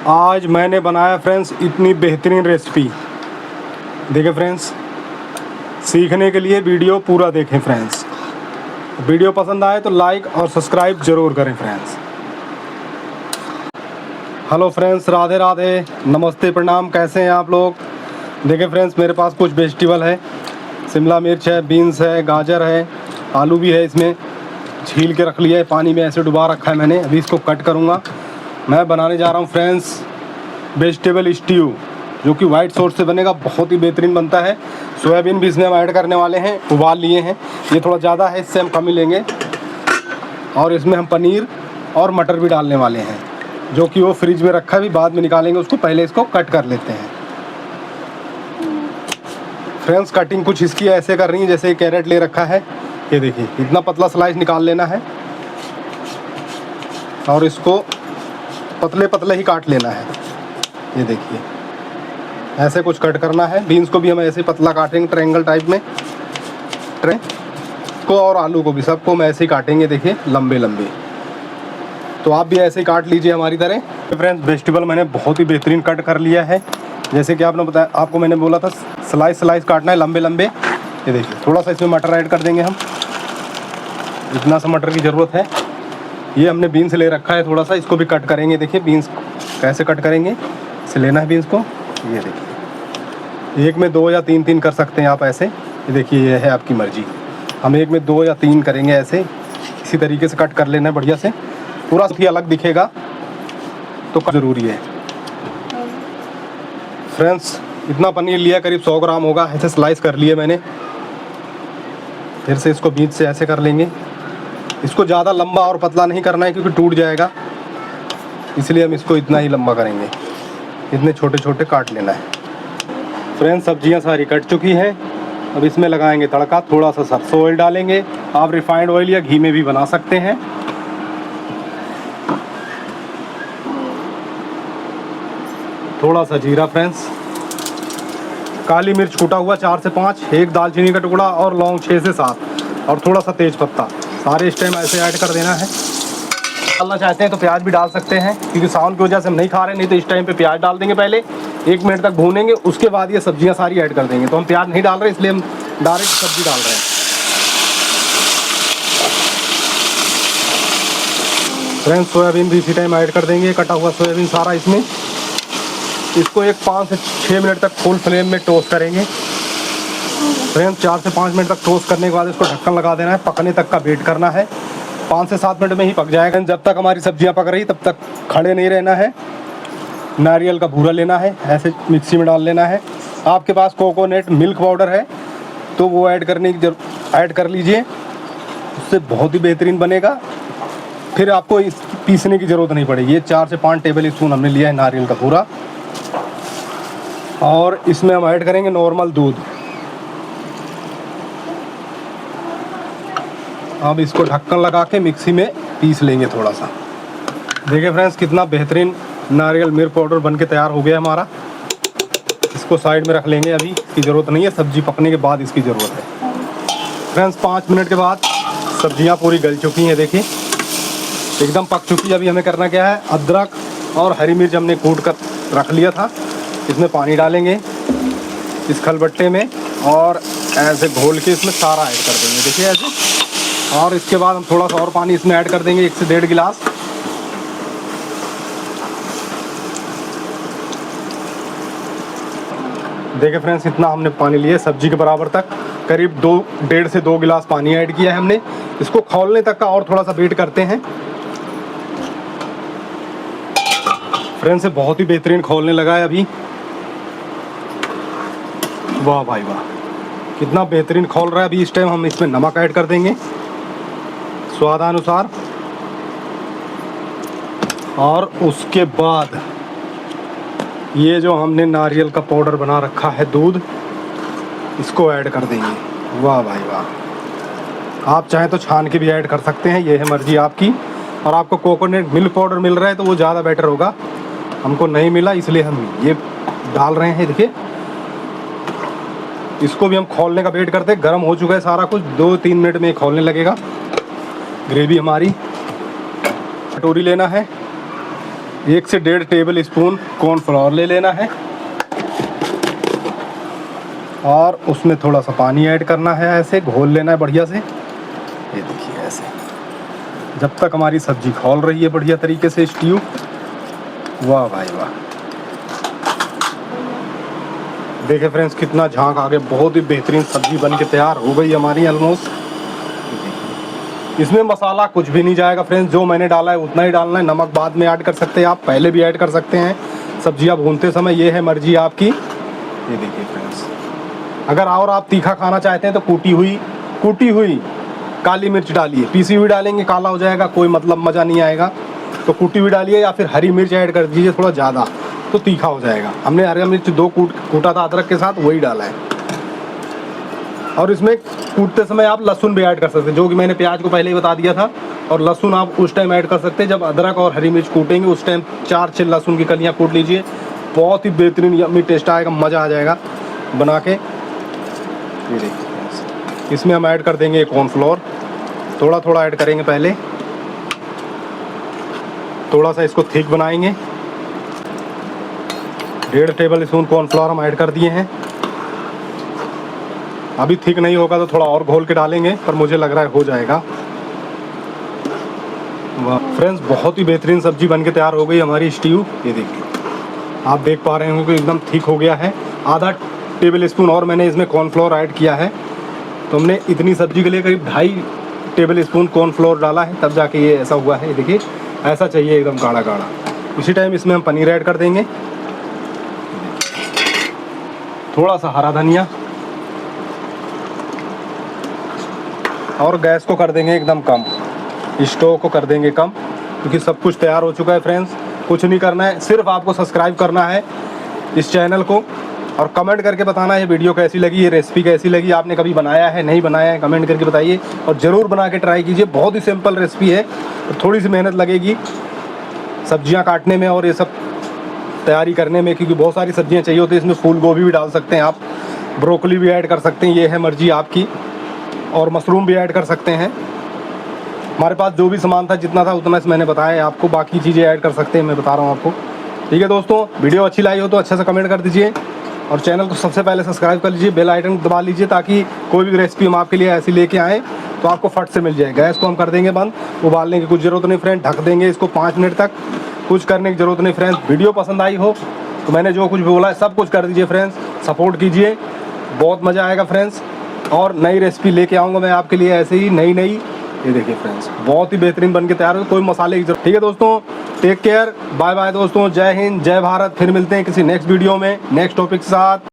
आज मैंने बनाया फ्रेंड्स इतनी बेहतरीन रेसिपी। देखिए फ्रेंड्स, सीखने के लिए वीडियो पूरा देखें फ्रेंड्स। वीडियो पसंद आए तो लाइक और सब्सक्राइब ज़रूर करें friends. Hello friends, Radhe Radhe, नमस्ते, प्रणाम। कैसे हैं आप लोग? देखिए फ्रेंड्स, मेरे पास कुछ वेजिटेबल है। शिमला मिर्च है, बीन्स है, गाजर है, आलू भी है। इसमें छील के रख लिया है, पानी में ऐसे डुबा रखा है मैंने। अभी इसको कट करूँगा। मैं बनाने जा रहा हूँ फ्रेंड्स वेजिटेबल स्ट्यू, जो कि वाइट सॉस से बनेगा। बहुत ही बेहतरीन बनता है। सोयाबीन भी इसमें हम ऐड करने वाले हैं, उबाल लिए हैं। ये थोड़ा ज़्यादा है, इससे हम कम ही लेंगे। और इसमें हम पनीर और मटर भी डालने वाले हैं, जो कि वो फ्रिज में रखा भी, बाद में निकालेंगे उसको। पहले इसको कट कर लेते हैं फ्रेंड्स। कटिंग कुछ इसकी ऐसे कर रही है जैसे कैरेट ले रखा है। ये देखिए, इतना पतला स्लाइस निकाल लेना है और इसको पतले पतले ही काट लेना है। ये देखिए, ऐसे कुछ कट करना है। बीन्स को भी हम ऐसे पतला काटेंगे, ट्रायंगल टाइप में। को और आलू को भी, सबको हम ऐसे ही काटेंगे। देखिए, लंबे लंबे। तो आप भी ऐसे ही काट लीजिए हमारी तरह। फ्रेंड्स, वेजिटेबल मैंने बहुत ही बेहतरीन कट कर लिया है। जैसे कि आपने बताया, आपको मैंने बोला था स्लाइस स्लाइस काटना है, लंबे लंबे। ये देखिए, थोड़ा सा इसमें मटर ऐड कर देंगे हम। इतना सा मटर की ज़रूरत है। ये हमने बीन्स ले रखा है थोड़ा सा, इसको भी कट करेंगे। देखिए बीन्स कैसे कट करेंगे, इसे लेना है बीन्स को। ये देखिए, एक में 2 या 3 कर सकते हैं आप ऐसे। ये देखिए, ये है आपकी मर्जी। हम एक में 2 या 3 करेंगे ऐसे। इसी तरीके से कट कर लेना है बढ़िया से। पूरा ही अलग दिखेगा तो ज़रूरी है फ्रेंड्स। इतना पनीर लिया, करीब 100 ग्राम होगा। ऐसे स्लाइस कर लिए मैंने। फिर से इसको बीच से ऐसे कर लेंगे। इसको ज़्यादा लंबा और पतला नहीं करना है, क्योंकि टूट जाएगा। इसलिए हम इसको इतना ही लंबा करेंगे। इतने छोटे छोटे काट लेना है फ्रेंड्स। सब्जियां सारी कट चुकी हैं। अब इसमें लगाएंगे तड़का। थोड़ा सा सरसों ऑयल डालेंगे। आप रिफाइंड ऑयल या घी में भी बना सकते हैं। थोड़ा सा जीरा फ्रेंड्स, काली मिर्च कूटा हुआ 4 से 5, एक दालचीनी का टुकड़ा और लौंग 6 से 7, और थोड़ा सा तेज पत्ता। सारे इस टाइम ऐसे ऐड कर देना है। डालना चाहते हैं तो प्याज भी डाल सकते हैं, क्योंकि साउंड की वजह से हम नहीं खा रहे। नहीं तो इस टाइम पे प्याज डाल देंगे, पहले 1 मिनट तक भूनेंगे, उसके बाद ये सब्जियां सारी ऐड कर देंगे। तो हम प्याज नहीं डाल रहे, इसलिए हम डायरेक्ट सब्जी डाल रहे हैं फ्रेंड्स। सोयाबीन भी इसी टाइम ऐड कर देंगे, कटा हुआ सोयाबीन सारा इसमें। इसको एक 5 से 6 मिनट तक फुल फ्लेम में टोस्ट करेंगे फ्रेंड्स। 4 से 5 मिनट तक टोस्ट करने के बाद इसको ढक्कन लगा देना है। पकने तक का वेट करना है। 5 से 7 मिनट में ही पक जाएगा। जब तक हमारी सब्जियां पक रही, तब तक खड़े नहीं रहना है। नारियल का बूरा लेना है, ऐसे मिक्सी में डाल लेना है। आपके पास कोकोनट मिल्क पाउडर है तो वो ऐड कर लीजिए, उससे बहुत ही बेहतरीन बनेगा। फिर आपको इस पीसने की ज़रूरत नहीं पड़ेगी। ये 4 से 5 टेबल स्पून हमने लिया है नारियल का बूरा। और इसमें हम ऐड करेंगे नॉर्मल दूध। अब इसको ढक्कन लगा के मिक्सी में पीस लेंगे थोड़ा सा। देखिए फ्रेंड्स, कितना बेहतरीन नारियल मिर्च पाउडर बन के तैयार हो गया हमारा। इसको साइड में रख लेंगे, अभी इसकी ज़रूरत नहीं है। सब्जी पकने के बाद इसकी ज़रूरत है फ्रेंड्स। 5 मिनट के बाद सब्जियां पूरी गल चुकी हैं। देखिए, एकदम पक चुकी है। अभी हमें करना क्या है, अदरक और हरी मिर्च हमने कूट कर रख लिया था, इसमें पानी डालेंगे इस खलबट्टे में, और ऐसे घोल के इसमें सारा ऐड कर देंगे। देखिए ऐसे। और इसके बाद हम थोड़ा सा और पानी इसमें ऐड कर देंगे, 1 से 1.5 गिलास। देखिए फ्रेंड्स, इतना हमने पानी लिया सब्जी के बराबर तक। करीब 1.5 से 2 गिलास पानी ऐड किया है हमने। इसको खौलने तक का और थोड़ा सा वेट करते हैं फ्रेंड्स। से बहुत ही बेहतरीन खौलने लगा है अभी। वाह भाई वाह, कितना बेहतरीन खौल रहा है। अभी इस टाइम हम इसमें नमक ऐड कर देंगे स्वादानुसार। और उसके बाद ये जो हमने नारियल का पाउडर बना रखा है, दूध, इसको ऐड कर देंगे। वाह भाई वाह। आप चाहें तो छान के भी ऐड कर सकते हैं, ये है मर्जी आपकी। और आपको कोकोनट मिल्क पाउडर मिल रहा है तो वो ज़्यादा बेटर होगा। हमको नहीं मिला, इसलिए हम ये डाल रहे हैं। देखिए, इसको भी हम खौलने का वेट करते हैं। गर्म हो चुका है सारा कुछ, 2-3 मिनट में खौलने लगेगा ग्रेवी हमारी। कटोरी लेना है, 1 से 1.5 टेबल स्पून कॉर्नफ्लोर ले लेना है और उसमें थोड़ा सा पानी ऐड करना है, ऐसे घोल लेना है बढ़िया से। ये देखिए ऐसे, जब तक हमारी सब्जी खौल रही है बढ़िया तरीके से स्ट्यू। वाह भाई वाह, देखिए फ्रेंड्स कितना झांक आ गया, बहुत ही बेहतरीन सब्जी बन के तैयार हो गई हमारी ऑलमोस्ट। इसमें मसाला कुछ भी नहीं जाएगा फ्रेंड्स, जो मैंने डाला है उतना ही डालना है। नमक बाद में ऐड कर सकते हैं आप, पहले भी ऐड कर सकते हैं सब्जियां भूनते समय, ये है मर्जी आपकी। ये देखिए फ्रेंड्स, अगर और आप तीखा खाना चाहते हैं तो कूटी हुई काली मिर्च डालिए, पीसी हुई डालेंगे काला हो जाएगा, कोई मतलब मज़ा नहीं आएगा। तो कूटी हुई डालिए या फिर हरी मिर्च ऐड कर दीजिए थोड़ा ज़्यादा, तो तीखा हो जाएगा। हमने हरी मिर्च 2 कूटा था अदरक के साथ, वही डाला है। और इसमें कूटते समय आप लहसुन भी ऐड कर सकते हैं, जो कि मैंने प्याज को पहले ही बता दिया था। और लहसुन आप उस टाइम ऐड कर सकते हैं जब अदरक और हरी मिर्च कूटेंगे, उस टाइम 4-6 लहसुन की कलियाँ कूट लीजिए, बहुत ही बेहतरीन यम्मी टेस्ट आएगा, मज़ा आ जाएगा बना के। ये देखिए, इसमें हम ऐड कर देंगे कॉर्नफ्लोर, थोड़ा थोड़ा ऐड करेंगे पहले, थोड़ा सा इसको थिक बनाएंगे। 1.5 टेबल स्पून कॉर्नफ्लोर हम ऐड कर दिए हैं। अभी थिक नहीं होगा तो थोड़ा और घोल के डालेंगे, पर मुझे लग रहा है हो जाएगा। वाह फ्रेंड्स, बहुत ही बेहतरीन सब्जी बनके तैयार हो गई हमारी स्ट्यू। ये देखिए, आप देख पा रहे होंगे कि एकदम थिक हो गया है। आधा टेबल स्पून और मैंने इसमें कॉर्नफ्लोर ऐड किया है, तो हमने इतनी सब्जी के लिए करीब 2.5 टेबल स्पून कॉर्नफ्लोर डाला है, तब जाके ये ऐसा हुआ है। ये देखिए, ऐसा चाहिए एकदम गाढ़ा गाढ़ा। इसी टाइम इसमें हम पनीर ऐड कर देंगे, थोड़ा सा हरा धनिया, और गैस को कर देंगे एकदम कम, स्टोव को कर देंगे कम, क्योंकि सब कुछ तैयार हो चुका है फ्रेंड्स। कुछ नहीं करना है, सिर्फ आपको सब्सक्राइब करना है इस चैनल को और कमेंट करके बताना है वीडियो कैसी लगी, ये रेसिपी कैसी लगी, आपने कभी बनाया है नहीं बनाया है, कमेंट करके बताइए। और ज़रूर बना के ट्राई कीजिए, बहुत ही सिंपल रेसिपी है, तो थोड़ी सी मेहनत लगेगी सब्जियां काटने में और ये सब तैयारी करने में, क्योंकि बहुत सारी सब्जियां चाहिए होती है। इसमें फूल गोभी भी डाल सकते हैं आप, ब्रोकली भी ऐड कर सकते हैं, ये है मर्जी आपकी, और मशरूम भी ऐड कर सकते हैं। हमारे पास जो भी सामान था जितना था उतना मैंने बताया आपको, बाकी चीज़ें ऐड कर सकते हैं, मैं बता रहा हूँ आपको। ठीक है दोस्तों, वीडियो अच्छी लगी हो तो अच्छे से कमेंट कर दीजिए और चैनल को सबसे पहले सब्सक्राइब कर लीजिए, बेल आइकन दबा लीजिए, ताकि कोई भी रेसिपी हम आपके लिए ऐसी लेके आएँ तो आपको फट से मिल जाए। गैस को हम कर देंगे बंद, उबालने की कुछ ज़रूरत नहीं फ्रेंड, ढक देंगे इसको 5 मिनट तक, कुछ करने की ज़रूरत नहीं फ्रेंड्स। वीडियो पसंद आई हो तो मैंने जो कुछ भी बोला है सब कुछ कर दीजिए फ्रेंड्स, सपोर्ट कीजिए, बहुत मज़ा आएगा फ्रेंड्स। और नई रेसिपी लेके आऊँगा मैं आपके लिए ऐसे ही नई। ये देखिए फ्रेंड्स, बहुत ही बेहतरीन बन के तैयार हो, कोई मसाले की जरूरत। ठीक है दोस्तों, टेक केयर, बाय बाय दोस्तों, जय हिंद, जय भारत। फिर मिलते हैं किसी नेक्स्ट वीडियो में नेक्स्ट टॉपिक के साथ।